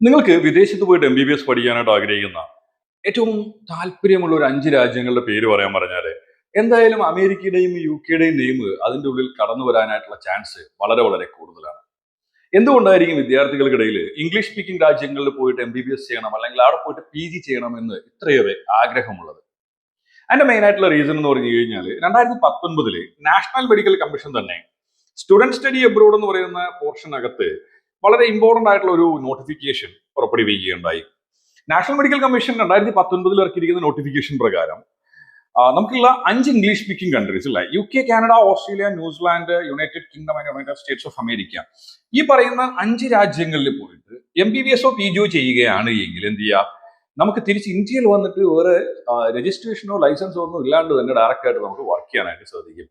നിങ്ങൾക്ക് വിദേശത്ത് പോയിട്ട് MBBS പഠിക്കാനായിട്ട് ആഗ്രഹിക്കുന്ന ഏറ്റവും താല്പര്യമുള്ള ഒരു 5 രാജ്യങ്ങളുടെ പേര് പറയാൻ പറഞ്ഞാല് എന്തായാലും അമേരിക്കയുടെയും UK യുടെയും നെയിം അതിന്റെ ഉള്ളിൽ കടന്നു വരാനായിട്ടുള്ള ചാൻസ് വളരെ വളരെ കൂടുതലാണ്. എന്തുകൊണ്ടായിരിക്കും വിദ്യാർത്ഥികൾക്കിടയിൽ ഇംഗ്ലീഷ് സ്പീക്കിംഗ് രാജ്യങ്ങളിൽ പോയിട്ട് MBBS ചെയ്യണം അല്ലെങ്കിൽ അവിടെ പോയിട്ട് PG ചെയ്യണം എന്ന് ഇത്രയേറെ ആഗ്രഹമുള്ളത്? അതിന്റെ മെയിൻ ആയിട്ടുള്ള റീസൺ എന്ന് പറഞ്ഞു കഴിഞ്ഞാൽ 2019 നാഷണൽ മെഡിക്കൽ കമ്മീഷൻ തന്നെ സ്റ്റുഡന്റ് സ്റ്റഡി അബ്രോഡ് എന്ന് പറയുന്ന പോർഷനകത്ത് വളരെ ഇമ്പോർട്ടന്റ് ആയിട്ടുള്ള ഒരു നോട്ടിഫിക്കേഷൻ പുറപ്പെടുവിക്കുകയുണ്ടായി. നാഷണൽ മെഡിക്കൽ കമ്മീഷൻ 2019 ഇറക്കിയിരിക്കുന്ന നോട്ടിഫിക്കേഷൻ പ്രകാരം നമുക്കുള്ള 5 ഇംഗ്ലീഷ് സ്പീക്കിംഗ് കൺട്രീസ് അല്ലെ, UK, Canada, Australia, New Zealand, United Kingdom and United States of America, ഈ പറയുന്ന 5 രാജ്യങ്ങളിൽ പോയിട്ട് MBBS PGO ചെയ്യുകയാണ് എങ്കിൽ എന്ത് ചെയ്യുക, നമുക്ക് തിരിച്ച് ഇന്ത്യയിൽ വന്നിട്ട് വേറെ രജിസ്ട്രേഷനോ ലൈസൻസോ ഒന്നും ഇല്ലാണ്ട് തന്നെ ഡയറക്റ്റ് ആയിട്ട് നമുക്ക് വർക്ക് ചെയ്യാനായിട്ട് സാധിക്കും.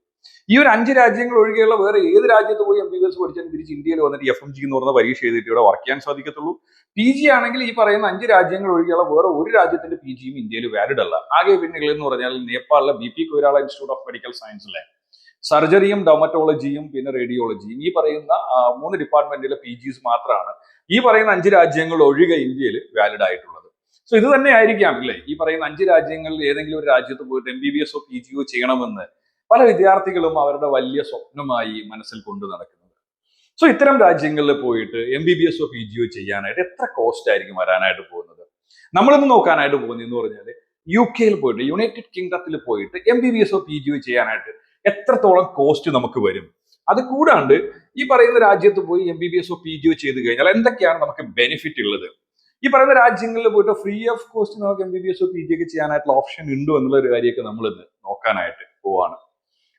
ഈ ഒരു 5 രാജ്യങ്ങൾ ഒഴികെയുള്ള വേറെ ഏത് രാജ്യത്ത് പോയി MBBS പഠിച്ചാലും തിരിച്ച് ഇന്ത്യയിൽ വന്നിട്ട് FMG എന്ന് പറയുന്ന പരീക്ഷ എഴുതിയിട്ട് ഇവിടെ വർക്ക് ചെയ്യാൻ സാധിക്കത്തുള്ളൂ. PG ആണെങ്കിൽ ഈ പറയുന്ന 5 രാജ്യങ്ങൾ ഒഴികെയുള്ള വേറെ ഒരു രാജ്യത്തിന്റെ PGയും ഇന്ത്യയിൽ വാലിഡ് അല്ല. ആകെ പിന്നെ എന്ന് പറഞ്ഞാൽ നേപ്പാളിലെ BP Koirala institute of medical സയൻസിലെ സർജറിയും ഡെർമറ്റോളജിയും പിന്നെ റേഡിയോളജിയും ഈ പറയുന്ന 3 ഡിപ്പാർട്ട്മെന്റിലെ PGs മാത്രമാണ് ഈ പറയുന്ന 5 രാജ്യങ്ങൾ ഒഴികെ ഇന്ത്യയിൽ വാലിഡ് ആയിട്ടുള്ളത്. സോ ഇത് തന്നെ ആയിരിക്കാം അല്ലേ ഈ പറയുന്ന 5 രാജ്യങ്ങളിൽ ഏതെങ്കിലും ഒരു രാജ്യത്ത് പോയിട്ട് MBBS PGO ചെയ്യണമെന്ന് പല വിദ്യാർത്ഥികളും അവരുടെ വലിയ സ്വപ്നമായി മനസ്സിൽ കൊണ്ടു നടക്കുന്നത്. സോ ഇത്തരം രാജ്യങ്ങളിൽ പോയിട്ട് MBBS PGO ചെയ്യാനായിട്ട് എത്ര കോസ്റ്റ് ആയിരിക്കും വരാനായിട്ട് പോകുന്നത്? നമ്മളിന്ന് നോക്കാനായിട്ട് പോകുന്നത് എന്ന് പറഞ്ഞാൽ UK പോയിട്ട്, യുണൈറ്റഡ് കിങ്ഡത്തിൽ പോയിട്ട് MBBS PGO ചെയ്യാനായിട്ട് എത്രത്തോളം കോസ്റ്റ് നമുക്ക് വരും, അത് കൂടാണ്ട് ഈ പറയുന്ന രാജ്യത്ത് പോയി MBBS PGO ചെയ്ത് കഴിഞ്ഞാൽ എന്തൊക്കെയാണ് നമുക്ക് ബെനിഫിറ്റ് ഉള്ളത്, ഈ പറയുന്ന രാജ്യങ്ങളിൽ പോയിട്ട് ഫ്രീ ഓഫ് കോസ്റ്റ് നമുക്ക് MBBS PG ഒക്കെ ചെയ്യാനായിട്ടുള്ള ഓപ്ഷൻ ഉണ്ടോ എന്നുള്ള ഒരു കാര്യമൊക്കെ നമ്മൾ ഇന്ന് നോക്കാനായിട്ട് പോവാണ്.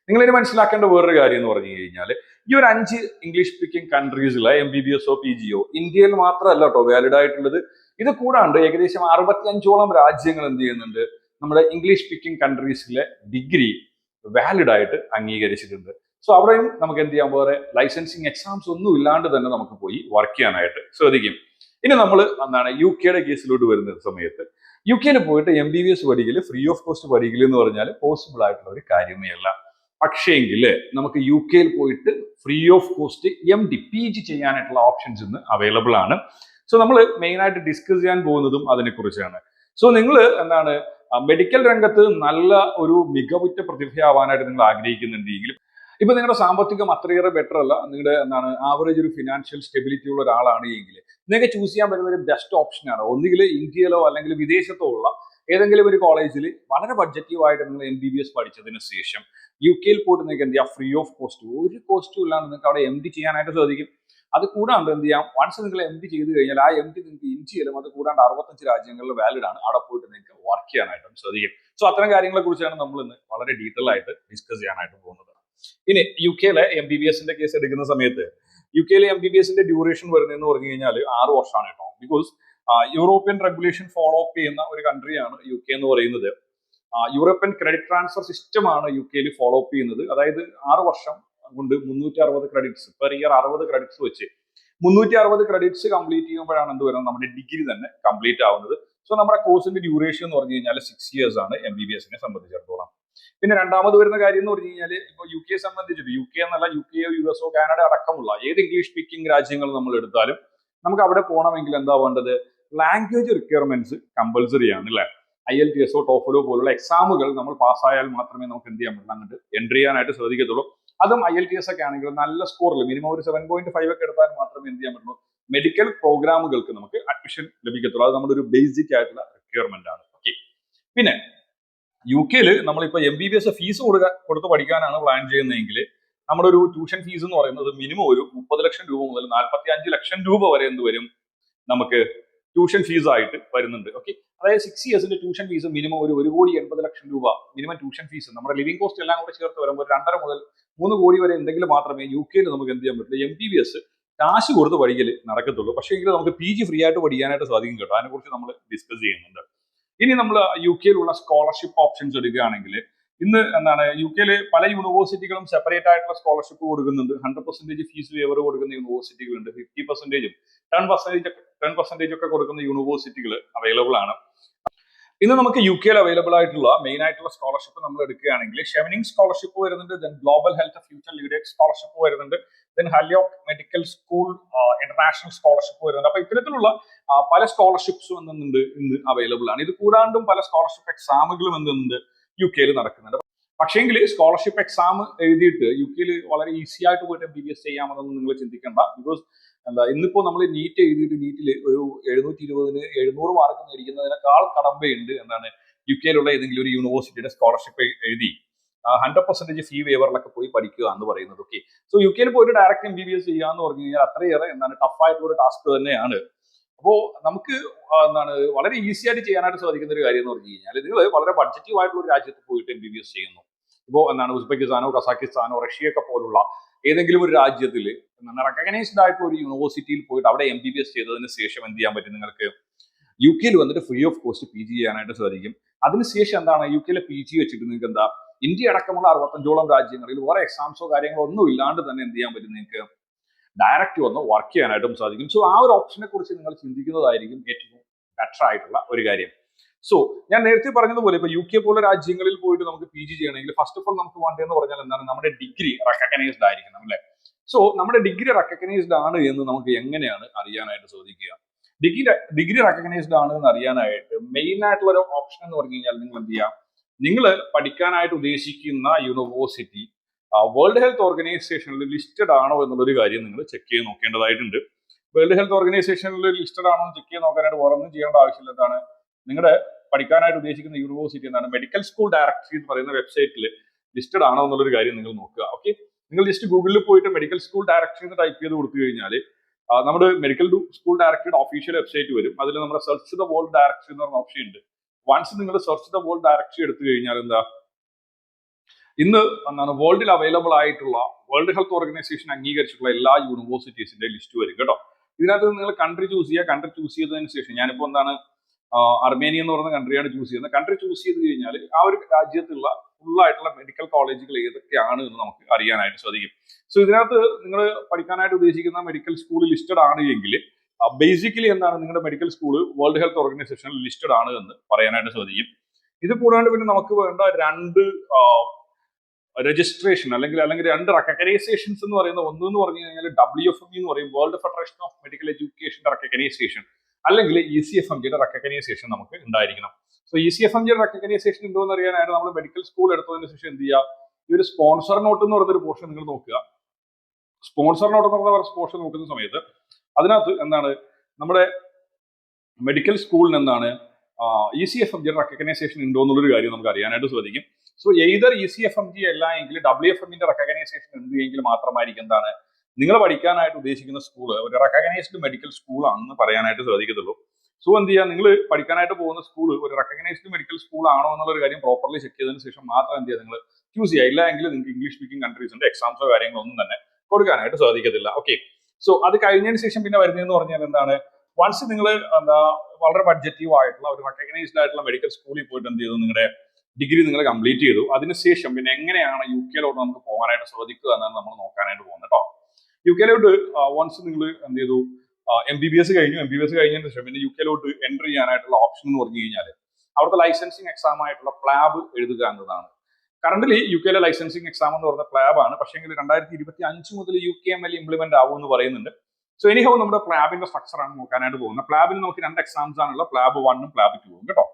നിങ്ങൾ ഇനി മനസ്സിലാക്കേണ്ട വേറൊരു കാര്യം എന്ന് പറഞ്ഞു കഴിഞ്ഞാൽ ഈ ഒരു 5 ഇംഗ്ലീഷ് സ്പീക്കിംഗ് കൺട്രീസിലെ MBBS PGO ഇന്ത്യയിൽ മാത്രമല്ല കേട്ടോ വാലിഡ് ആയിട്ടുള്ളത്. ഇത് കൂടാണ്ട് ഏകദേശം 65ഓളം രാജ്യങ്ങൾ എന്ത് ചെയ്യുന്നുണ്ട്, നമ്മുടെ ഇംഗ്ലീഷ് സ്പീക്കിംഗ് കൺട്രീസിലെ ഡിഗ്രി വാലിഡ് ആയിട്ട് അംഗീകരിച്ചിട്ടുണ്ട്. സോ അവിടെയും നമുക്ക് എന്ത് ചെയ്യാം, വേറെ ലൈസൻസിങ് എക്സാംസ് ഒന്നും ഇല്ലാണ്ട് തന്നെ നമുക്ക് പോയി വർക്ക് ചെയ്യാനായിട്ട് സാധിക്കും. ഇനി നമ്മൾ UK കേസിലോട്ട് വരുന്ന സമയത്ത് UK പോയിട്ട് MBBS പഠിക്കല് ഫ്രീ ഓഫ് കോസ്റ്റ് പഠിക്കല് എന്ന് പറഞ്ഞാൽ പോസിബിൾ ആയിട്ടുള്ള ഒരു കാര്യമേ അല്ല. പക്ഷേങ്കിൽ നമുക്ക് UK പോയിട്ട് free of cost MD PG ചെയ്യാനായിട്ടുള്ള ഓപ്ഷൻസ് ഇന്ന് അവൈലബിൾ ആണ്. സോ നമ്മൾ മെയിൻ ആയിട്ട് ഡിസ്കസ് ചെയ്യാൻ പോകുന്നതും അതിനെക്കുറിച്ചാണ്. സോ നിങ്ങൾ മെഡിക്കൽ രംഗത്ത് നല്ല ഒരു മികവുറ്റ പ്രതിഭയാവാനായിട്ട് നിങ്ങൾ ആഗ്രഹിക്കുന്നുണ്ടെങ്കിൽ, ഇപ്പൊ നിങ്ങളുടെ സാമ്പത്തികം അത്രയേറെ ബെറ്റർ അല്ല, നിങ്ങളുടെ ആവറേജ് ഒരു ഫിനാൻഷ്യൽ സ്റ്റെബിലിറ്റി ഉള്ള ഒരാളാണ് എങ്കിൽ നിങ്ങൾക്ക് ചൂസ് ചെയ്യാൻ പറ്റുന്ന ഒരു ബെസ്റ്റ് ഓപ്ഷനാണ് ഒന്നുകിൽ ഇന്ത്യയിലോ അല്ലെങ്കിൽ വിദേശത്തോ ഉള്ള ഏതെങ്കിലും ഒരു കോളേജിൽ വളരെ ബഡ്ജറ്റീവ് ആയിട്ട് നിങ്ങൾ MBBS പഠിച്ചതിന് ശേഷം UK പോയിട്ട് നിങ്ങൾക്ക് എന്ത് ചെയ്യാം, ഫ്രീ ഓഫ് കോസ്റ്റ്, ഒരു കോസ്റ്റും ഇല്ലാണ്ട് നിങ്ങൾക്ക് അവിടെ MD ചെയ്യാനായിട്ട് സാധിക്കും. അത് കൂടാണ്ട് എന്ത് ചെയ്യാം, വൺസ് നിങ്ങൾ MD ചെയ്ത് കഴിഞ്ഞാൽ ആ MD നിങ്ങൾക്ക് ഇന്ത്യയിലും അത് കൂടാണ്ട് 65 രാജ്യങ്ങളിൽ വാലിഡ് ആണ്, അവിടെ പോയിട്ട് നിങ്ങൾക്ക് വർക്ക് ചെയ്യാനായിട്ടും സാധിക്കും. സോ അത്തരം കാര്യങ്ങളെ കുറിച്ചാണ് നമ്മൾ ഇന്ന് വളരെ ഡീറ്റെയിൽ ആയിട്ട് ഡിസ്കസ് ചെയ്യാനായിട്ട് പോകുന്നത്. ഇനി UK MBBS കേസ് എടുക്കുന്ന സമയത്ത് UK MBBS ഡ്യൂറേഷൻ വരുന്നതെന്ന് പറഞ്ഞു കഴിഞ്ഞാൽ 6 വർഷമാണ് കേട്ടോ. Because European regulation follow up ചെയ്യുന്ന ഒരു കൺട്രിയാണ് UK എന്ന് പറയുന്നത്. യൂറോപ്യൻ ക്രെഡിറ്റ് ട്രാൻസ്ഫർ സിസ്റ്റം ആണ് UK ഫോളോ അപ്പ് ചെയ്യുന്നത്. അതായത് 6 വർഷം കൊണ്ട് 360 ക്രെഡിറ്റ്സ് പെർ ഇയർ, 60 ക്രെഡിറ്റ്സ് വെച്ച് 360 ക്രെഡിറ്റ്സ് കംപ്ലീറ്റ് ചെയ്യുമ്പോഴാണ് എന്ത് വരുന്നത്, നമ്മുടെ ഡിഗ്രി തന്നെ കംപ്ലീറ്റ് ആവുന്നത്. സോ നമ്മുടെ കോഴ്സിന്റെ ഡ്യൂറേഷൻ എന്ന് പറഞ്ഞു കഴിഞ്ഞാൽ 6 ഇയേഴ്സ് ആണ് MBBS സംബന്ധിച്ചിടത്തോളം. പിന്നെ രണ്ടാമത് വരുന്ന കാര്യം എന്ന് പറഞ്ഞു കഴിഞ്ഞാൽ ഇപ്പോൾ UK സംബന്ധിച്ചിട്ട് UK എന്നല്ല, UK, US, കാനഡ അടക്കമുള്ള ഏത് ഇംഗ്ലീഷ് സ്പീക്കിംഗ് രാജ്യങ്ങൾ നമ്മൾ എടുത്താലും നമുക്ക് അവിടെ പോകണമെങ്കിൽ എന്താ വേണ്ടത്, ലാംഗ്വേജ് റിക്വയർമെന്റ്സ് കമ്പൽസറി ആണ് അല്ലെ. IELTS, TOEFL പോലുള്ള എക്സാമുകൾ നമ്മൾ പാസ്സായാൽ മാത്രമേ നമുക്ക് എന്ത് ചെയ്യാൻ പറ്റുള്ളൂ, അങ്ങോട്ട് എൻട്രി ചെയ്യാനായിട്ട് സാധിക്കത്തുള്ളൂ. അതും IELTS ഒക്കെ ആണെങ്കിൽ നല്ല സ്കോറിൽ മിനിമം ഒരു 7.5 ഒക്കെ എടുത്താൽ മാത്രമേ എന്ത് ചെയ്യാൻ പറ്റുള്ളൂ, മെഡിക്കൽ പ്രോഗ്രാമുകൾക്ക് നമുക്ക് അഡ്മിഷൻ ലഭിക്കത്തുള്ളൂ. അത് നമ്മുടെ ഒരു ബേസിക് ആയിട്ടുള്ള റിക്വയർമെന്റ് ആണ്. ഓക്കെ, പിന്നെ UK നമ്മളിപ്പോൾ MBBS ഫീസ് കൊടുത്ത് പഠിക്കാനാണ് പ്ലാൻ ചെയ്യുന്നതെങ്കിൽ നമ്മുടെ ഒരു ട്യൂഷൻ ഫീസ് എന്ന് പറയുന്നത് മിനിമം ഒരു 30 ലക്ഷം രൂപ മുതൽ 45 ലക്ഷം രൂപ വരെ എന്ത് വരും, നമുക്ക് ട്യൂഷൻ ഫീസ് ആയിട്ട് വരുന്നുണ്ട്. ഓക്കെ, അതായത് 6 ഇയേഴ്സിന്റെ ട്യൂഷൻ ഫീസ് മിനിമം ഒരു 1,80,00,000 രൂപ മിനിമം ട്യൂഷൻ ഫീസ്, നമ്മുടെ ലിവിംഗ് കോസ്റ്റ് എല്ലാം കൂടെ ചേർത്ത് വരുമ്പോൾ 2.5 മുതൽ 3 കോടി വരെ ഉണ്ടെങ്കിൽ മാത്രമേ UK നമുക്ക് എന്ത് ചെയ്യാൻ പറ്റുള്ളൂ, MBBS കാശ് കൊടുത്ത് പഠിക്കൽ നടക്കത്തുള്ളൂ. പക്ഷേ എങ്കിൽ നമുക്ക് PG ഫ്രീ ആയിട്ട് പഠിക്കാനായിട്ട് സാധിക്കും കേട്ടോ. അതിനെക്കുറിച്ച് നമ്മൾ ഡിസ്കസ് ചെയ്യുന്നുണ്ട്. ഇനി നമ്മൾ UK സ്കോളർഷിപ്പ് ഓപ്ഷൻസ് എടുക്കുകയാണെങ്കിൽ ഇന്ന് UK പല യൂണിവേഴ്സിറ്റികളും സെപ്പറേറ്റ് ആയിട്ടുള്ള സ്കോളർഷിപ്പ് കൊടുക്കുന്നുണ്ട്. 100% ഫീസ് വേവർ കൊടുക്കുന്ന യൂണിവേഴ്സിറ്റികളുണ്ട്, 50%, 10% ഒക്കെ കൊടുക്കുന്ന യൂണിവേഴ്സിറ്റികൾ അവൈലബിൾ ആണ്. ഇന്ന് നമുക്ക് UK അവൈലബിൾ ആയിട്ടുള്ള മെയിൻ ആയിട്ടുള്ള സ്കോളർഷിപ്പ് നമ്മൾ എടുക്കുകയാണെങ്കിൽ ഷെവനിങ് സ്കോളർഷിപ്പ് വരുന്നുണ്ട്, then global health future leaders scholarship വരുന്നുണ്ട്, then Hull York medical school international scholarship വരുന്നുണ്ട്. അപ്പൊ ഇത്തരത്തിലുള്ള പല സ്കോളർഷിപ്സും എന്തുണ്ട് ഇന്ന് അവൈലബിൾ ആണ്. ഇത് കൂടാണ്ടും പല സ്കോളർഷിപ്പ് എക്സാമുകളും എന്തുണ്ട് യു കെയിൽ നടക്കുന്നുണ്ട്. പക്ഷേങ്കിൽ സ്കോളർഷിപ്പ് എക്സാം എഴുതിയിട്ട് യു കെയിൽ വളരെ ഈസി ആയിട്ട് പോയിട്ട് MBBS ചെയ്യാമെന്നൊന്നും നിങ്ങൾ ചിന്തിക്കേണ്ട. ബിക്കോസ് ഇന്നിപ്പോ നമ്മൾ നീറ്റ് എഴുതിയിട്ട് നീറ്റിൽ ഒരു 720 700 മാർക്ക് മേടിക്കുന്നതിനേക്കാൾ കടമ്പയുണ്ട് യു കെയിലുള്ള ഏതെങ്കിലും ഒരു യൂണിവേഴ്സിറ്റിയുടെ സ്കോളർഷിപ്പ് എഴുതി 100% ഫീ വേവറിലൊക്കെ പോയി പഠിക്കുക എന്ന് പറയുന്നത്. ഓക്കെ, സോ യു കെയിൽ പോയിട്ട് ഡയറക്റ്റ് MBBS ചെയ്യുക എന്ന് പറഞ്ഞു കഴിഞ്ഞാൽ അത്രയേറെ ടഫ് ആയിട്ടുള്ള ഒരു ടാസ്ക് തന്നെയാണ്. അപ്പോ നമുക്ക് വളരെ ഈസി ആയിട്ട് ചെയ്യാനായിട്ട് സാധിക്കുന്ന ഒരു കാര്യം എന്ന് പറഞ്ഞു കഴിഞ്ഞാൽ നിങ്ങൾ വളരെ ബഡ്ജറ്റീവ് ആയിട്ടുള്ള ഒരു രാജ്യത്ത് പോയിട്ട് MBBS ചെയ്യുന്നു. ഇപ്പോൾ ഉസ്ബെക്കിസ്ഥാനോ കസാക്കിസ്ഥാനോ റഷ്യയൊക്കെ പോലുള്ള ഏതെങ്കിലും ഒരു രാജ്യത്തിൽ റെക്കഗ്നൈസ്ഡ് ആയിട്ടുള്ള ഒരു യൂണിവേഴ്സിറ്റിയിൽ പോയിട്ട് അവിടെ MBBS ചെയ്തതിന് ശേഷം എന്ത് ചെയ്യാൻ പറ്റും? നിങ്ങൾക്ക് യു കെയിൽ വന്നിട്ട് ഫ്രീ ഓഫ് കോസ്റ്റ് PG ചെയ്യാനായിട്ട് സാധിക്കും. അതിനുശേഷം യു കെയിലെ PG വെച്ചിട്ട് നിങ്ങൾക്ക് ഇന്ത്യ അടക്കമുള്ള 65ഓളം രാജ്യങ്ങളിൽ വേറെ എക്സാംസോ കാര്യങ്ങളോ ഒന്നും ഇല്ലാണ്ട് തന്നെ എന്ത് ചെയ്യാൻ പറ്റും? നിങ്ങൾക്ക് ഡയറക്റ്റ് വന്ന് വർക്ക് ചെയ്യാനായിട്ടും സാധിക്കും. സോ ആ ഒരു ഓപ്ഷനെ കുറിച്ച് നിങ്ങൾ ചിന്തിക്കുന്നതായിരിക്കും ഏറ്റവും ബെറ്റർ ആയിട്ടുള്ള ഒരു കാര്യം. സോ ഞാൻ നേരത്തെ പറഞ്ഞതുപോലെ ഇപ്പൊ യു കെ പോലുള്ള രാജ്യങ്ങളിൽ പോയിട്ട് നമുക്ക് PG ചെയ്യണമെങ്കിൽ ഫസ്റ്റ് ഓഫ് ഓൾ നമുക്ക് വേണ്ടതെന്ന് പറഞ്ഞാൽ നമ്മുടെ ഡിഗ്രി റെക്കഗ്നൈസ്ഡ് ആയിരിക്കണം, അല്ലെ? സോ നമ്മുടെ ഡിഗ്രി റെക്കഗ്നൈസ്ഡ് ആണ് എന്ന് നമുക്ക് എങ്ങനെയാണ് അറിയാനായിട്ട് സാധിക്കുക? ഡിഗ്രി റെക്കഗ്നൈസ്ഡ് ആണ് എന്ന് അറിയാനായിട്ട് മെയിൻ ആയിട്ടുള്ള ഒരു ഓപ്ഷൻ എന്ന് പറഞ്ഞു കഴിഞ്ഞാൽ നിങ്ങൾ എന്ത് ചെയ്യാം? നിങ്ങൾ പഠിക്കാനായിട്ട് ഉദ്ദേശിക്കുന്ന യൂണിവേഴ്സിറ്റി വേൾഡ് ഹെൽത്ത് ഓർഗനൈസേഷനിൽ ലിസ്റ്റഡ് ആണോ എന്നുള്ളൊരു കാര്യം നിങ്ങൾ ചെക്ക് ചെയ്ത് നോക്കേണ്ടതായിട്ടുണ്ട്. വേൾഡ് ഹെൽത്ത് ഓർഗനൈസേഷനിൽ ലിസ്റ്റഡ് ആണോ എന്ന് ചെക്ക് ചെയ്ത് നോക്കാനായിട്ട് വേറെ ഒന്നും ചെയ്യേണ്ട ആവശ്യമില്ല. നിങ്ങളുടെ പഠിക്കാനായിട്ട് ഉദ്ദേശിക്കുന്ന യൂണിവേഴ്സിറ്റി മെഡിക്കൽ സ്കൂൾ ഡയറക്ടറി എന്ന് പറയുന്ന വെബ്സൈറ്റിൽ ലിസ്റ്റഡ് ആണോ എന്നുള്ളൊരു കാര്യം നിങ്ങൾ നോക്കുക. ഓക്കെ, നിങ്ങൾ ജസ്റ്റ് ഗൂഗിളിൽ പോയിട്ട് മെഡിക്കൽ സ്കൂൾ ഡയറക്ടറി എന്ന് ടൈപ്പ് ചെയ്ത് കൊടുത്തു കഴിഞ്ഞാൽ നമ്മുടെ മെഡിക്കൽ സ്കൂൾ ഡയറക്ടറിയുടെ ഒഫീഷ്യൽ വെബ്സൈറ്റ് വരും. അതിൽ നമ്മുടെ സെർച്ച് ദ വേൾഡ് ഡയറക്ടറി എന്ന് പറഞ്ഞ ഓപ്ഷൻ ഉണ്ട്. വൺസ് നിങ്ങൾ സെർച്ച് ദ വേൾഡ് ഡയറക്ടറി എടുത്തു കഴിഞ്ഞാൽ ഇന്ന് വേൾഡിൽ അവൈലബിൾ ആയിട്ടുള്ള വേൾഡ് ഹെൽത്ത് ഓർഗനൈസേഷൻ അംഗീകരിച്ചിട്ടുള്ള എല്ലാ യൂണിവേഴ്സിറ്റീസിന്റെ ലിസ്റ്റ് വരും കേട്ടോ. ഇതിനകത്ത് നിങ്ങൾ കൺട്രി ചൂസ് ചെയ്യുക. കൺട്രി ചൂസ് ചെയ്തതിന് ശേഷം ഞാനിപ്പോൾ അർമേനിയ എന്ന് പറയുന്ന കൺട്രിയാണ് ചൂസ് ചെയ്യുന്നത്. കൺട്രി ചൂസ് ചെയ്ത് കഴിഞ്ഞാൽ ആ ഒരു രാജ്യത്തുള്ള ഫുൾ ആയിട്ടുള്ള മെഡിക്കൽ കോളേജുകൾ ഏതൊക്കെയാണ് എന്ന് നമുക്ക് അറിയാനായിട്ട് സാധിക്കും. സോ ഇതിനകത്ത് നിങ്ങൾ പഠിക്കാനായിട്ട് ഉദ്ദേശിക്കുന്ന മെഡിക്കൽ സ്കൂൾ ലിസ്റ്റഡ് ആണ് എങ്കിൽ ബേസിക്കലി നിങ്ങളുടെ മെഡിക്കൽ സ്കൂൾ വേൾഡ് ഹെൽത്ത് ഓർഗനൈസേഷനിൽ ലിസ്റ്റഡ് ആണ് എന്ന് പറയാനായിട്ട് സാധിക്കും. ഇത് കൂടാണ്ട് പിന്നെ നമുക്ക് വേണ്ട രണ്ട് രജിസ്ട്രേഷൻ അല്ലെങ്കിൽ രണ്ട് റെക്കഗ്നൈസേഷൻസ് എന്ന് പറയുന്ന ഒന്ന് പറഞ്ഞു കഴിഞ്ഞാൽ WFME എന്ന് പറയും, വേൾഡ് ഫെഡറേഷൻ ഓഫ് മെഡിക്കൽ എഡ്യൂക്കേഷന്റെ റെക്കഗ്നൈസേഷൻ, അല്ലെങ്കിൽ ECFMGയുടെ റെക്കഗ്നൈസേഷൻ നമുക്ക് ഉണ്ടായിരിക്കണം. സോ ECFMGയുടെ റെക്കഗ്നൈസേഷൻ ഉണ്ടോ എന്ന് അറിയാനായിട്ട് നമ്മൾ മെഡിക്കൽ സ്കൂൾ എടുത്തതിന് ശേഷം എന്ത് ചെയ്യുക? ഈ ഒരു സ്പോൺസർ നോട്ട് എന്ന് പറയുന്ന ഒരു പോർഷൻ നിങ്ങൾ നോക്കുക. സ്പോൺസർ നോട്ട് എന്ന് പറഞ്ഞ പോർഷൻ നോക്കുന്ന സമയത്ത് അതിനകത്ത് നമ്മുടെ മെഡിക്കൽ സ്കൂളിന് ECFMGയുടെ റെക്കഗ്നൈസേഷൻ ഉണ്ടോ എന്നുള്ളൊരു കാര്യം നമുക്ക് അറിയാനായിട്ട് സാധിക്കും. സോ എയ്തർ ECFMG അല്ല എങ്കിൽ WFMന്റെ റെക്കഗ്നൈസേഷൻ ഉണ്ട് എങ്കിൽ മാത്രമായിരിക്കും നിങ്ങൾ പഠിക്കാനായിട്ട് ഉദ്ദേശിക്കുന്ന സ്കൂൾ ഒരു റെക്കഗ്നൈസ്ഡ് മെഡിക്കൽ സ്കൂൾ ആണെന്ന് പറയാനായിട്ട് സാധിക്കത്തുള്ളൂ. സോ എന്ത് ചെയ്യുക? നിങ്ങൾ പഠിക്കാനായിട്ട് പോകുന്ന സ്കൂൾ ഒരു റെക്കഗ്നൈസ്ഡ് മെഡിക്കൽ സ്കൂൾ ആണോ എന്നുള്ളൊരു കാര്യം പ്രോപ്പർലി ചെക്ക് ചെയ്തതിന് ശേഷം മാത്രം എന്ത് ചെയ്യുക? നിങ്ങൾ ചൂസ് ചെയ്യുക. ഇല്ല എങ്കിൽ നിങ്ങൾക്ക് ഇംഗ്ലീഷ് സ്പീക്കിംഗ് കൺട്രീസിന്റെ എക്സാംസോ കാര്യങ്ങളോ ഒന്നും തന്നെ കൊടുക്കാനായിട്ട് സാധിക്കത്തില്ല. ഓക്കെ, സോ അത് കഴിഞ്ഞതിന് ശേഷം പിന്നെ വരുന്നതെന്ന് പറഞ്ഞാൽ വൺസ് നിങ്ങൾ വളരെ ബഡ്ജറ്റീവ് ആയിട്ടുള്ള ഒരു റെക്കഗ്നൈസ്ഡ് ആയിട്ടുള്ള മെഡിക്കൽ സ്കൂളിൽ പോയിട്ട് എന്ത് ചെയ്തു? നിങ്ങളുടെ ഡിഗ്രി നിങ്ങൾ കംപ്ലീറ്റ് ചെയ്തു. അതിനുശേഷം പിന്നെ എങ്ങനെയാണ് യു കെയിലോട്ട് നമുക്ക് പോകാനായിട്ട് സാധിക്കുക എന്നാണ് നമ്മൾ നോക്കാനായിട്ട് പോകുന്നത് കേട്ടോ. യു കെയിലോട്ട് വൺസ് നിങ്ങൾ എന്ത് ചെയ്തു? MBBS കഴിഞ്ഞു. MBBS കഴിഞ്ഞതിന് ശേഷം പിന്നെ യു കെയിലോട്ട് എൻ്റർ ചെയ്യാനായിട്ടുള്ള ഓപ്ഷൻ എന്ന് പറഞ്ഞു കഴിഞ്ഞാൽ അവിടുത്തെ ലൈസൻസിങ് എക്സാം ആയിട്ടുള്ള പ്ലാബ് എഴുതുക എന്നതാണ്. കറന്റ്ലി യു കെയിലെ ലൈസൻസിങ് എക്സാം എന്ന് പറയുന്നത് പ്ലാബ് ആണ്. പക്ഷേ 2025 മുതൽ UKML ഇംപ്ലിമെന്റ് ആവും എന്ന് പറയുന്നുണ്ട്. സോ എനിഹോ നമ്മുടെ പ്ലാബിന്റെ സ്ട്രക്ചർ ആണ് നോക്കാനായിട്ട് പോകുന്നത്. പ്ലാബിന് നമുക്ക് 2 എക്സാംസ് ആണുള്ള പ്ലാബ് 1ഉം പ്ലാബ് 2ഉം കേട്ടോ.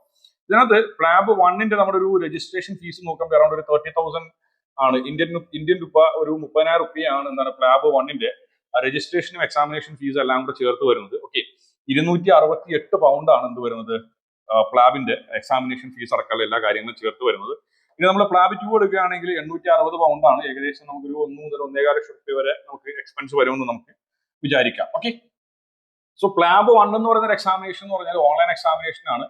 ഇതിനകത്ത് പ്ലാബ് 1ന്റെ നമ്മുടെ ഒരു രജിസ്ട്രേഷൻ ഫീസ് നോക്കുമ്പോൾ അറൗണ്ട് ഒരു 30,000 ആണ്. ഇന്ത്യൻ രൂപ ഒരു 30,000 രൂപയാണ് പ്ലാബ് 1ന്റെ രജിസ്ട്രേഷനും എക്സാമിനേഷൻ ഫീസ് എല്ലാം കൂടെ ചേർത്ത് വരുന്നത്. ഓക്കെ, 268 പൗണ്ടാണ് എന്ത് വരുന്നത്? പ്ലാബിന്റെ എക്സാമിനേഷൻ ഫീസ് അടക്കമുള്ള എല്ലാ കാര്യങ്ങളും ചേർത്ത് വരുന്നത്. ഇനി നമ്മൾ പ്ലാബ് 2 എടുക്കുകയാണെങ്കിൽ 860 പൗണ്ടാണ്. ഏകദേശം നമുക്കൊരു 1 മുതൽ 1.25 ലക്ഷം രൂപ വരെ നമുക്ക് എക്സ്പെൻസ് വരുമെന്ന് നമുക്ക് വിചാരിക്കാം. ഓക്കെ, സോ പ്ലാബ് 1 എന്ന് പറയുന്ന എക്സാമിനേഷൻ എന്ന് പറഞ്ഞാൽ ഓൺലൈൻ എക്സാമിനേഷൻ ആണ്.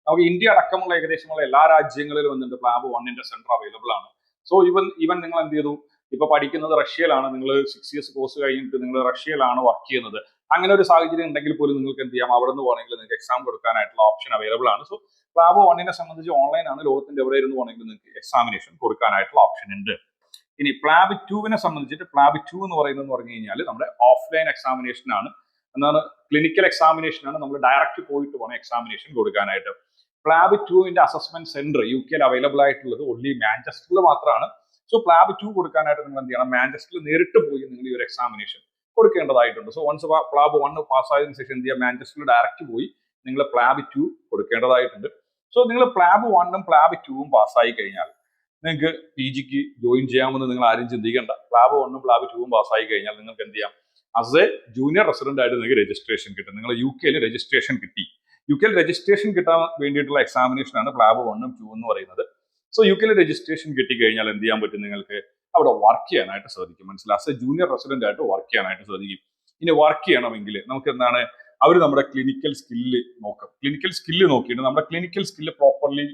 നമുക്ക് ഇന്ത്യ അടക്കമുള്ള ഏകദേശമുള്ള എല്ലാ രാജ്യങ്ങളിലും വന്നിട്ട് പ്ലാബ് 1ന്റെ സെന്റർ അവൈലബിൾ ആണ്. സോ ഈവൻ നിങ്ങൾ എന്ത് ചെയ്തു? ഇപ്പൊ പഠിക്കുന്നത് റഷ്യയിലാണ്, നിങ്ങൾ 6 years കോഴ്സ് കഴിഞ്ഞിട്ട് നിങ്ങൾ റഷ്യയിലാണ് വർക്ക് ചെയ്യുന്നത്. അങ്ങനെ ഒരു സാഹചര്യം ഉണ്ടെങ്കിൽ പോലും നിങ്ങൾക്ക് എന്ത് ചെയ്യാം? അവിടെ നിന്ന് പോകണമെങ്കിൽ നിങ്ങൾക്ക് എക്സാം കൊടുക്കാനായിട്ടുള്ള ഓപ്ഷൻ അവൈലബിൾ ആണ്. സോ പ്ലാബ് 1നെ സംബന്ധിച്ച് ഓൺലൈൻ ആണ്. ലോകത്തിന്റെ എവിടെ ഇരുന്ന് പോകണമെങ്കിൽ നിങ്ങൾക്ക് എക്സാമിനേഷൻ കൊടുക്കാനായിട്ടുള്ള ഓപ്ഷൻ ഉണ്ട്. ഇനി പ്ലാബ് 2വിനെ സംബന്ധിച്ചിട്ട് പ്ലാബ് 2 എന്ന് പറയുന്നത് പറഞ്ഞു കഴിഞ്ഞാൽ നമ്മുടെ ഓഫ്ലൈൻ എക്സാമിനേഷൻ ആണ്. ക്ലിനിക്കൽ എക്സാമിനേഷൻ ആണ്. നമ്മൾ ഡയറക്റ്റ് പോയിട്ട് വേണം എക്സാമിനേഷൻ കൊടുക്കാനായിട്ട്. പ്ലാബ് 2ന്റെ അസസ്മെന്റ് സെന്റർ യു കെയിൽ അവൈലബിൾ ആയിട്ടുള്ളത് ഓൺലി മാഞ്ചസ്റ്ററിൽ മാത്രമാണ്. സോ പ്ലാബ് 2 കൊടുക്കാനായിട്ട് നിങ്ങൾ എന്ത് ചെയ്യണം? മാഞ്ചസ്റ്ററിൽ നേരിട്ട് പോയി നിങ്ങൾ ഈ ഒരു എക്സാമിനേഷൻ കൊടുക്കേണ്ടതായിട്ടുണ്ട്. സോ വൺസ് പ്ലാബ് 1 പാസ്സായതിനു ശേഷം എന്ത് ചെയ്യുക, മാഞ്ചസ്റ്ററിൽ ഡയറക്റ്റ് പോയി നിങ്ങൾ പ്ലാബ് 2 കൊടുക്കേണ്ടതായിട്ടുണ്ട്. സോ നിങ്ങൾ പ്ലാബ് 1ഉം പ്ലാബ് 2ഉം പാസ്സായി കഴിഞ്ഞാൽ നിങ്ങൾക്ക് പി ജിക്ക് ജോയിൻ ചെയ്യാമെന്ന് നിങ്ങൾ ആരും ചിന്തിക്കേണ്ട. പ്ലാബ് 1ഉം പ്ലാബ് 2ഉം പാസ്സായി കഴിഞ്ഞാൽ നിങ്ങൾക്ക് എന്ത് ചെയ്യാം, ആസ് എ ജൂനിയർ റെസിഡന്റ് ആയിട്ട് നിങ്ങൾക്ക് രജിസ്ട്രേഷൻ കിട്ടും. നിങ്ങൾ യു കെയിൽ രജിസ്ട്രേഷൻ കിട്ടി. യു കെയിൽ രജിസ്ട്രേഷൻ കിട്ടാൻ വേണ്ടിയിട്ടുള്ള എക്സാമിനേഷൻ ആണ് പ്ലാബ് 1ഉം 2 എന്ന് പറയുന്നത്. സോ യു കെയിൽ രജിസ്ട്രേഷൻ കിട്ടിക്കഴിഞ്ഞാൽ എന്ത് ചെയ്യാൻ പറ്റും, നിങ്ങൾക്ക് അവിടെ വർക്ക് ചെയ്യാനായിട്ട് സാധിക്കും. മനസ്സിലായി, ആസ് എ ജൂനിയർ റെസിഡന്റ് ആയിട്ട് വർക്ക് ചെയ്യാനായിട്ട് സാധിക്കും. ഇനി വർക്ക് ചെയ്യണമെങ്കിൽ നമുക്ക് എന്താണ്, അവർ നമ്മുടെ ക്ലിനിക്കൽ സ്കില്ല് നോക്കും. ക്ലിനിക്കൽ സ്കില്ല് നോക്കിയിട്ട് നമ്മുടെ ക്ലിനിക്കൽ സ്കില്ല് പ്രോപ്പർലി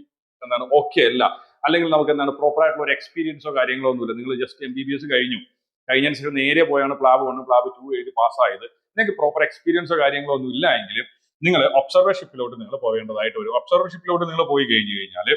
എന്താണ് ഓക്കെ അല്ല, അല്ലെങ്കിൽ നമുക്ക് എന്താണ് പ്രോപ്പർ ആയിട്ടുള്ള ഒരു എക്സ്പീരിയൻസോ കാര്യങ്ങളോ ഒന്നുമില്ല, നിങ്ങൾ ജസ്റ്റ് MBBS കഴിഞ്ഞതിന് ശേഷം നേരെ പോയാണ് പ്ലാബ് 1 പ്ലാബ് 2 എഴുതി പാസ്സായത്, നിങ്ങൾക്ക് പ്രോപ്പർ എക്സ്പീരിയൻസോ കാര്യങ്ങളോ ഒന്നും ഇല്ല എങ്കിൽ നിങ്ങൾ ഒബ്സർവർഷിപ്പിലോട്ട് നിങ്ങൾ പോകേണ്ടതായിട്ട് വരും. ഒബ്സർവർഷിപ്പിലോട്ട് നിങ്ങൾ പോയി കഴിഞ്ഞു കഴിഞ്ഞാൽ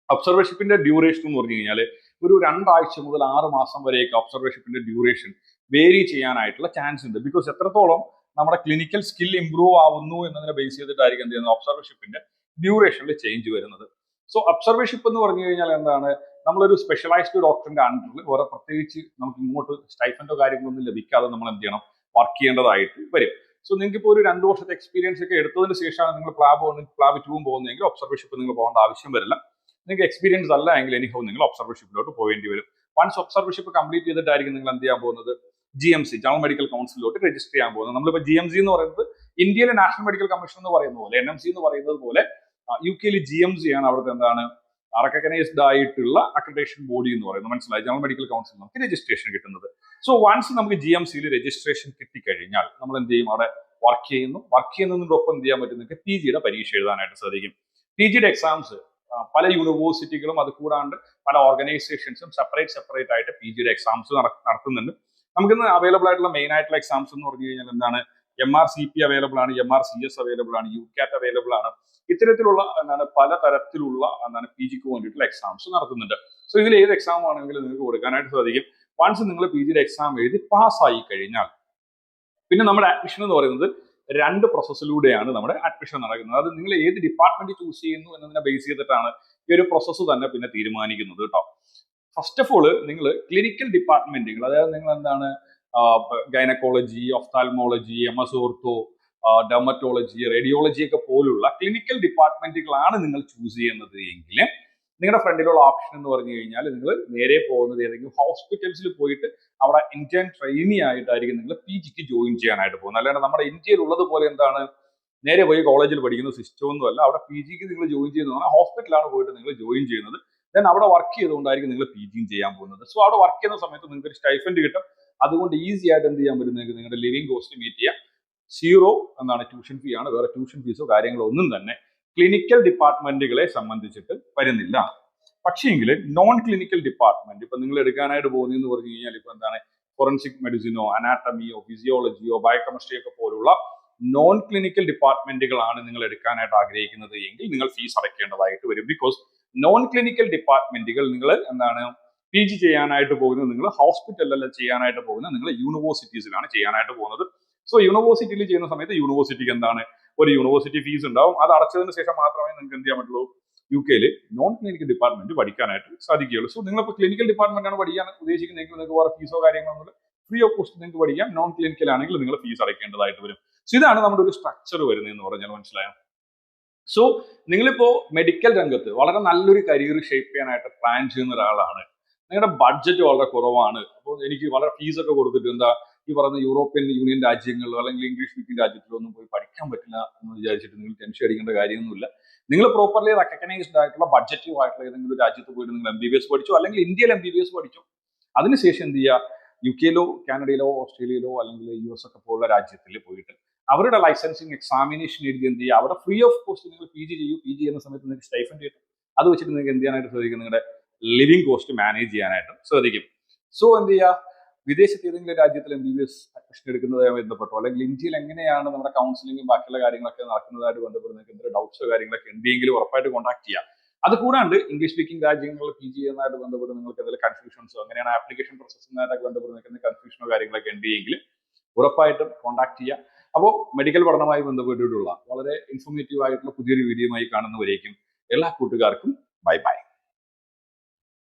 ഒബ്സർവർഷിപ്പിന്റെ ഡ്യൂറേഷൻ എന്ന് പറഞ്ഞു കഴിഞ്ഞാൽ ഒരു 2 ആഴ്ച മുതൽ 6 മാസം വരെയൊക്കെ ഒബ്സർവർഷിപ്പിന്റെ ഡ്യൂറേഷൻ വേരി ചെയ്യാനായിട്ടുള്ള ചാൻസ് ഉണ്ട്. ബിക്കോസ് എത്രത്തോളം നമ്മുടെ ക്ലിനിക്കൽ സ്കിൽ ഇംപ്രൂവ് ആവുന്നു എന്നതിനെ ബേസ് ചെയ്തിട്ടായിരിക്കും എന്ത് ചെയ്യുന്നത്, ഒബ്സർവർഷിപ്പിന്റെ ഡ്യൂറേഷനിൽ ചേഞ്ച് വരുന്നത്. സോ ഒബ്സർവേഷിപ്പ് എന്ന് പറഞ്ഞു കഴിഞ്ഞാൽ എന്താണ്, നമ്മളൊരു സ്പെഷ്യലൈസ്ഡ് ഡോക്ടറിന്റെ അണ്ടറിൽ വേറെ പ്രത്യേകിച്ച് നമുക്ക് ഇങ്ങോട്ട് സ്റ്റൈഫൻഡോ കാര്യങ്ങളൊന്നും ലഭിക്കാതെ നമ്മൾ എന്ത് ചെയ്യണം, വർക്ക് ചെയ്യേണ്ടതായിട്ട് വരും. സോ നിങ്ങൾക്ക് ഇപ്പോൾ ഒരു 2 വർഷത്തെ എക്സ്പീരിയൻസ് ഒക്കെ എടുത്തതിന് ശേഷമാണ് നിങ്ങൾ പ്ലാബ് 1 പ്ലാബ് 2 പോകുന്നതെങ്കിൽ ഒബ്സർവേഷിപ്പ് നിങ്ങൾ പോകേണ്ട ആവശ്യം വരില്ല. നിങ്ങൾക്ക് എക്സ്പീരിയൻസ് അല്ല എങ്കിൽ എനിഹോ നിങ്ങൾ ഒബ്സർവേഷിപ്പിലോട്ട് പോകേണ്ടി വരും. വൺസ് ഒബ്സർവേഷിപ്പ് കംപ്ലീറ്റ് ചെയ്തിട്ടായിരിക്കും നിങ്ങൾ എന്ത് ചെയ്യാൻ പോകുന്നത്, GMC ജനറൽ മെഡിക്കൽ കൗൺസിലോട്ട് രജിസ്റ്റർ ചെയ്യാൻ പോകുന്നത്. നമ്മളിപ്പോൾ GMC എന്ന് പറയുന്നത് ഇന്ത്യയിലെ നാഷണൽ മെഡിക്കൽ കമ്മീഷൻ എന്ന് പറയുന്ന പോലെ, NMC എന്ന് പറയുന്നത് പോലെ യു കെയിൽ GMC ആണ് അവിടുത്തെ എന്താണ് റെക്കഗ്നൈസ്ഡ് ആയിട്ടുള്ള അക്രഡിറ്റേഷൻ ബോഡി എന്ന് പറയുന്നത്. മനസ്സിലായി, ജനറൽ മെഡിക്കൽ കൗൺസിൽ നമുക്ക് രജിസ്ട്രേഷൻ കിട്ടുന്നത്. സോ വൺസ് നമുക്ക് GMCയിൽ രജിസ്ട്രേഷൻ കിട്ടിക്കഴിഞ്ഞാൽ നമ്മൾ എന്ത് ചെയ്യും, അവിടെ വർക്ക് ചെയ്യുന്നതിനോടൊപ്പം എന്ത് ചെയ്യാൻ പറ്റും, നിങ്ങൾക്ക് PG യുടെ പരീക്ഷ എഴുതാനായിട്ട് സാധിക്കും. PG യുടെ എക്സാംസ് പല യൂണിവേഴ്സിറ്റികളും അത് കൂടാണ്ട് പല ഓർഗനൈസേഷൻസും സെപ്പറേറ്റ് ആയിട്ട് PG യുടെ എക്സാംസ് നടത്തുന്നുണ്ട്. നമുക്കിന്ന് അവൈലബിൾ ആയിട്ടുള്ള മെയിൻ ആയിട്ടുള്ള എക്സാംസ് എന്ന് പറഞ്ഞു കഴിഞ്ഞാൽ എന്താണ്, MRCP അവൈലബിൾ ആണ്, MRCS അവൈലബിൾ ആണ്, UCAT അവൈലബിൾ ആണ്. ഇത്തരത്തിലുള്ള എന്താണ് പല തരത്തിലുള്ള എന്താണ് PGക്ക് വേണ്ടിയിട്ടുള്ള എക്സാംസ് നടത്തുന്നുണ്ട്. സോ ഇതിൽ ഏത് എക്സാം ആണെങ്കിലും നിങ്ങൾക്ക് കൊടുക്കാനായിട്ട് സാധിക്കും. വൺസ് നിങ്ങൾ PG യുടെ എക്സാം എഴുതി പാസ്സായി കഴിഞ്ഞാൽ പിന്നെ നമ്മുടെ അഡ്മിഷൻ എന്ന് പറയുന്നത് 2 പ്രോസസ്സിലൂടെയാണ് നമ്മുടെ അഡ്മിഷൻ നടക്കുന്നത്. അത് നിങ്ങൾ ഏത് ഡിപ്പാർട്ട്മെന്റ് ചൂസ് ചെയ്യുന്നു എന്നതിനെ ബേസ് ചെയ്തിട്ടാണ് ഈ ഒരു പ്രോസസ്സ് തന്നെ പിന്നെ തീരുമാനിക്കുന്നത് കേട്ടോ. ഫസ്റ്റ് ഓഫ് ഓൾ നിങ്ങൾ ക്ലിനിക്കൽ ഡിപ്പാർട്ട്മെന്റുകൾ, അതായത് നിങ്ങൾ എന്താണ് gynaecology, ophthalmology, MS ortho, dermatology, radiology ഒക്കെ പോലുള്ള ക്ലിനിക്കൽ ഡിപ്പാർട്ട്മെന്റുകളാണ് നിങ്ങൾ ചൂസ് ചെയ്യുന്നത് എങ്കിൽ നിങ്ങളുടെ ഫ്രണ്ടിലുള്ള ഓപ്ഷൻ എന്ന് പറഞ്ഞു കഴിഞ്ഞാൽ നിങ്ങൾ നേരെ പോകുന്നത് ഏതെങ്കിലും ഹോസ്പിറ്റൽസിൽ പോയിട്ട് അവിടെ ഇന്ത്യൻ ട്രെയിനി ആയിട്ടായിരിക്കും നിങ്ങൾ PGക്ക് ജോയിൻ ചെയ്യാനായിട്ട് പോകുന്നത്. അല്ലാണ്ട് നമ്മുടെ ഇന്ത്യയിൽ ഉള്ളതുപോലെ എന്താണ് നേരെ പോയി കോളേജിൽ പഠിക്കുന്ന സിസ്റ്റം ഒന്നുമല്ല. അവിടെ PGക്ക് നിങ്ങൾ ജോയിൻ ചെയ്യുന്നത് ഹോസ്പിറ്റലാണ് പോയിട്ട് നിങ്ങൾ ജോയിൻ ചെയ്യുന്നത്. ദെൻ അവിടെ വർക്ക് ചെയ്തുകൊണ്ടായിരിക്കും നിങ്ങൾ PGയും ചെയ്യാൻ പോകുന്നത്. സോ അവിടെ വർക്ക് ചെയ്യുന്ന സമയത്ത് നിങ്ങൾക്ക് ഒരു സ്റ്റൈഫൻഡ് കിട്ടും. അതുകൊണ്ട് ഈസി ആയിട്ട് എന്ത് ചെയ്യാൻ പറ്റും, നിങ്ങൾക്ക് നിങ്ങളുടെ ലിവിംഗ് കോസ്റ്റ് മീറ്റ് ചെയ്യാം. 0 എന്നാണ് ട്യൂഷൻ ഫീ ആണ്, വേറെ ട്യൂഷൻ ഫീസോ കാര്യങ്ങളോ ഒന്നും തന്നെ ക്ലിനിക്കൽ ഡിപ്പാർട്ട്മെന്റുകളെ സംബന്ധിച്ചിട്ട് വരുന്നില്ല. പക്ഷേങ്കിൽ നോൺ ക്ലിനിക്കൽ ഡിപ്പാർട്ട്മെന്റ് ഇപ്പൊ നിങ്ങൾ എടുക്കാനായിട്ട് പോകുന്നതെന്ന് പറഞ്ഞു കഴിഞ്ഞാൽ ഇപ്പൊ എന്താണ് ഫോറൻസിക് മെഡിസിനോ അനാട്ടമിയോ ഫിസിയോളജിയോ ബയോകെമിസ്ട്രി ഒക്കെ പോലുള്ള നോൺ ക്ലിനിക്കൽ ഡിപ്പാർട്ട്മെന്റുകളാണ് നിങ്ങൾ എടുക്കാനായിട്ട് ആഗ്രഹിക്കുന്നത് എങ്കിൽ നിങ്ങൾ ഫീസ് അടയ്ക്കേണ്ടതായിട്ട് വരും. ബിക്കോസ് നോൺ ക്ലിനിക്കൽ ഡിപ്പാർട്ട്മെന്റുകൾ നിങ്ങൾ എന്താണ് PG ചെയ്യാനായിട്ട് പോകുന്നത് നിങ്ങൾ ഹോസ്പിറ്റലിലല്ല ചെയ്യാനായിട്ട് പോകുന്നത്, നിങ്ങൾ യൂണിവേഴ്സിറ്റീസിലാണ് ചെയ്യാനായിട്ട് പോകുന്നത്. സോ യൂണിവേഴ്സിറ്റിയിൽ ചെയ്യുന്ന സമയത്ത് യൂണിവേഴ്സിറ്റിക്ക് എന്താണ് ഒരു യൂണിവേഴ്സിറ്റി ഫീസ് ഉണ്ടാവും. അത് അടച്ചതിന് ശേഷം മാത്രമേ നിങ്ങൾക്ക് എന്ത് ചെയ്യാൻ പറ്റുള്ളൂ, UK നോൺ ക്ലിനിക്കൽ ഡിപ്പാർട്ട്മെന്റ് പഠിക്കാനായിട്ട് സാധിക്കുകയുള്ളൂ. സോ നിങ്ങളിപ്പോൾ ക്ലിനിക്കൽ ഡിപ്പാർട്ട്മെന്റ് ആണ് പഠിക്കാൻ ഉദ്ദേശിക്കുന്നതെങ്കിൽ നിങ്ങൾക്ക് വേറെ ഫീസോ കാര്യങ്ങളൊന്നും ഫ്രീ ഓഫ് കോസ്റ്റ് നിങ്ങൾക്ക് പഠിക്കാം. നോൺ ക്ലിനിക്കൽ ആണെങ്കിൽ നിങ്ങൾ ഫീസ് അടയ്ക്കേണ്ടതായിട്ട് വരും. സോ ഇതാണ് നമ്മുടെ ഒരു സ്ട്രക്ചർ വരുന്നതെന്ന് പറഞ്ഞാൽ മനസ്സിലായോ. സോ നിങ്ങളിപ്പോ മെഡിക്കൽ രംഗത്ത് വളരെ നല്ലൊരു കരിയർ ഷേപ്പ് ചെയ്യാനായിട്ട് പ്ലാൻ ചെയ്യുന്ന ഒരാളാണ്, നിങ്ങളുടെ ബഡ്ജറ്റ് വളരെ കുറവാണ്, അപ്പോൾ എനിക്ക് വളരെ ഫീസൊക്കെ കൊടുത്തിട്ട് എന്താ ഈ പറയുന്ന യൂറോപ്യൻ യൂണിയൻ രാജ്യങ്ങളിലോ അല്ലെങ്കിൽ ഇംഗ്ലീഷ് സ്പീക്കിംഗ് രാജ്യത്തിലോ ഒന്നും പോയി പഠിക്കാൻ പറ്റില്ല എന്ന് വിചാരിച്ചിട്ട് നിങ്ങൾ ടെൻഷൻ അടിക്കേണ്ട കാര്യമൊന്നുമില്ല. നിങ്ങൾ പ്രോപ്പർലി റെക്കഗ്നൈസ്ഡ് ആയിട്ടുള്ള ബഡ്ജറ്റീവ് ആയിട്ടുള്ള ഏതെങ്കിലും ഒരു രാജ്യത്ത് പോയിട്ട് നിങ്ങൾ MBBS പഠിച്ചു, അല്ലെങ്കിൽ ഇന്ത്യയിൽ MBBS പഠിച്ചു. അതിനുശേഷം എന്ത് ചെയ്യുക, UK കാനഡയിലോ ഓസ്ട്രേലിയയിലോ അല്ലെങ്കിൽ US ഒക്കെ പോലുള്ള രാജ്യത്തിൽ പോയിട്ട് അവരുടെ ലൈസൻസിങ് എക്സാമിനേഷൻ എഴുതി എന്ത് ചെയ്യുക, അവിടെ ഫ്രീ ഓഫ് കോസ്റ്റ് നിങ്ങൾ PG ചെയ്യൂ. PG ചെയ്യുന്ന സമയത്ത് നിങ്ങൾക്ക് സ്റ്റൈഫൻഡ് കിട്ടും. അത് വെച്ചിട്ട് നിങ്ങൾക്ക് എന്ത് ചെയ്യാനായിട്ട് സാധിക്കും, നിങ്ങളുടെ ലിവിംഗ് കോസ്റ്റ് മാനേജ് ചെയ്യാനായിട്ട് സാധിക്കും. സോ എന്ത് ചെയ്യുക, വിദേശത്ത് ഏതെങ്കിലും രാജ്യത്തിൽ MBBS അഡ്മിഷൻ എടുക്കുന്നതുമായി ബന്ധപ്പെട്ടോ അല്ലെങ്കിൽ ഇന്ത്യയിൽ എങ്ങനെയാണ് നമ്മുടെ കൗൺസിലിംഗും ബാക്കിയുള്ള കാര്യങ്ങളൊക്കെ നടക്കുന്നതായിട്ട് ബന്ധപ്പെട്ട് നിങ്ങൾക്ക് എന്തെങ്കിലും ഡൗട്ട്സോ കാര്യങ്ങളൊക്കെ ഉണ്ടെങ്കിലും ഉറപ്പായിട്ട് കോൺടാക്ട് ചെയ്യാം. അത് കൂടാണ്ട് ഇംഗ്ലീഷ് സ്പീക്കിംഗ് രാജ്യങ്ങളിൽ PG ചെയ്യുന്നതായിട്ട് ബന്ധപ്പെട്ട് നിങ്ങൾക്ക് എന്തെങ്കിലും കൺഫ്യൂഷൻസോ അങ്ങനെയാണ് ആപ്ലിക്കേഷൻ പ്രോസസ്സിനായിട്ടൊക്കെ ബന്ധപ്പെട്ട് നിങ്ങൾക്ക് കൺഫ്യൂഷനോ കാര്യങ്ങളൊക്കെ ഉണ്ടെങ്കിൽ ഉറപ്പായിട്ടും കോൺടാക്ട് ചെയ്യുക. അപ്പോൾ മെഡിക്കൽ പഠനവുമായി ബന്ധപ്പെട്ടിട്ടുള്ള വളരെ ഇൻഫോർമേറ്റീവ് ആയിട്ടുള്ള പുതിയൊരു വീഡിയോയുമായി കാണുന്നവരേക്കും എല്ലാ കൂട്ടുകാർക്കും ബൈ ബൈ.